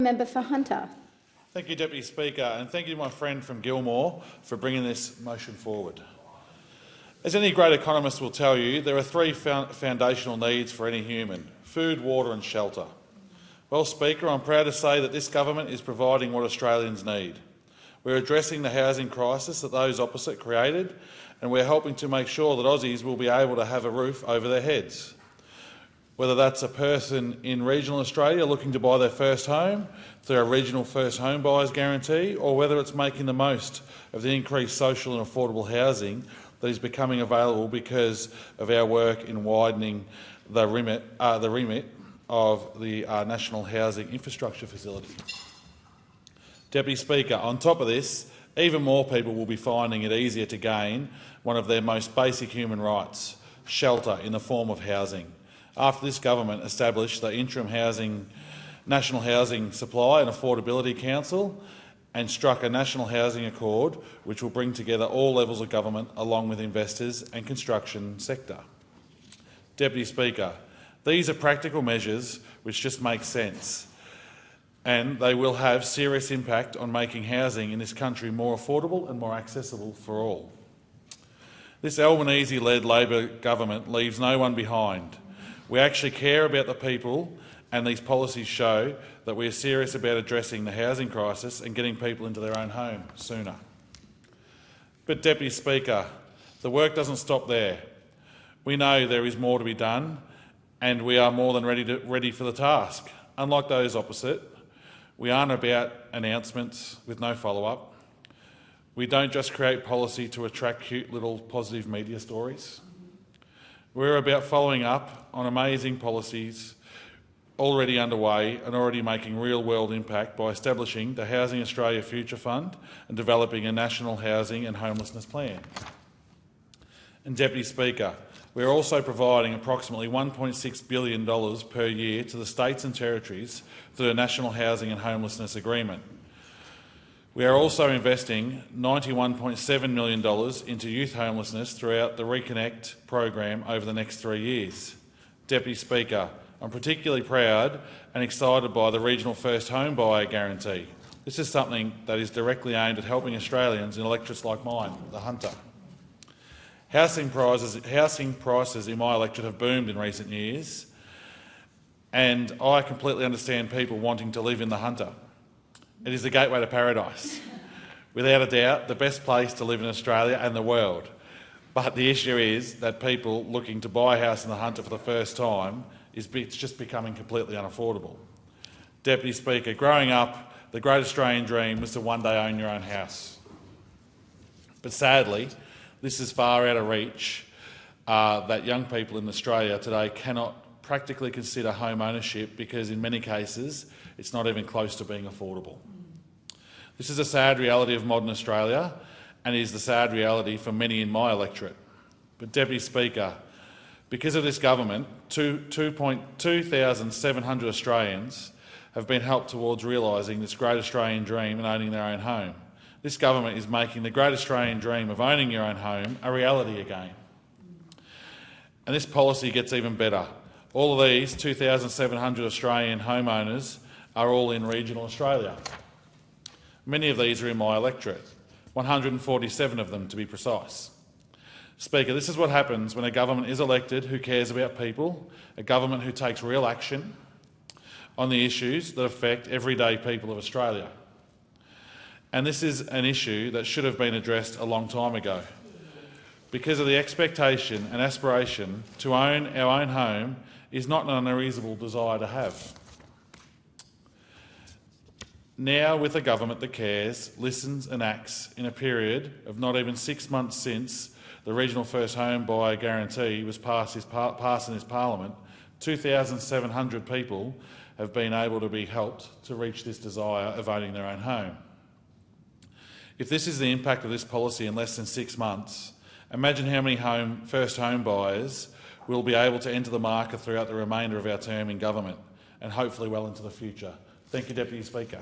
Member for Hunter. Thank you, Deputy Speaker, and thank you to my friend from Gilmore for bringing this motion forward. As any great economist will tell you, there are three foundational needs for any human: food, water and shelter. Well, Speaker, I'm proud to say that this government is providing what Australians need. We're addressing the housing crisis that those opposite created, and we're helping to make sure that Aussies will be able to have a roof over their heads. Whether that's a person in regional Australia looking to buy their first home through our regional first home buyers guarantee, or whether it's making the most of the increased social and affordable housing that is becoming available because of our work in widening the remit of the National Housing Infrastructure Facility. Deputy Speaker, on top of this, even more people will be finding it easier to gain one of their most basic human rights, shelter in the form of housing, after this government established the Interim National Housing Supply and Affordability Council and struck a national housing accord which will bring together all levels of government along with investors and construction sector. Deputy Speaker, these are practical measures which just make sense, and they will have serious impact on making housing in this country more affordable and more accessible for all. This Albanese-led Labor government leaves no one behind. We actually care about the people, and these policies show that we are serious about addressing the housing crisis and getting people into their own home sooner. But, Deputy Speaker, the work doesn't stop there. We know there is more to be done, and we are more than ready for the task. Unlike those opposite, we aren't about announcements with no follow-up. We don't just create policy to attract cute little positive media stories. We're about following up on amazing policies already underway and already making real-world impact by establishing the Housing Australia Future Fund and developing a national housing and homelessness plan. And, Deputy Speaker, we're also providing approximately $1.6 billion per year to the states and territories through the National Housing and Homelessness Agreement. We are also investing $91.7 million into youth homelessness throughout the Reconnect program over the next 3 years. Deputy Speaker, I'm particularly proud and excited by the regional first home buyer guarantee. This is something that is directly aimed at helping Australians in electorates like mine, the Hunter. Housing prices in my electorate have boomed in recent years, and I completely understand people wanting to live in the Hunter. It is the gateway to paradise. Without a doubt, the best place to live in Australia and the world. But the issue is that people looking to buy a house in the Hunter for the first time, it's just becoming completely unaffordable. Deputy Speaker, growing up, the great Australian dream was to one day own your own house. But sadly, this is far out of reach, that young people in Australia today cannot practically consider home ownership because in many cases it's not even close to being affordable. This is a sad reality of modern Australia and is the sad reality for many in my electorate. But, Deputy Speaker, because of this government, 2,700 Australians have been helped towards realising this great Australian dream and owning their own home. This government is making the great Australian dream of owning your own home a reality again. And this policy gets even better. All of these 2,700 Australian homeowners are all in regional Australia. Many of these are in my electorate, 147 of them to be precise. Speaker, this is what happens when a government is elected who cares about people, a government who takes real action on the issues that affect everyday people of Australia. And this is an issue that should have been addressed a long time ago. Because of the expectation and aspiration to own our own home is not an unreasonable desire to have. Now, with a government that cares, listens and acts in a period of not even 6 months since the regional first home buyer guarantee was passed in this parliament, 2,700 people have been able to be helped to reach this desire of owning their own home. If this is the impact of this policy in less than 6 months, imagine how many first home buyers will be able to enter the market throughout the remainder of our term in government and hopefully well into the future. Thank you, Deputy Speaker.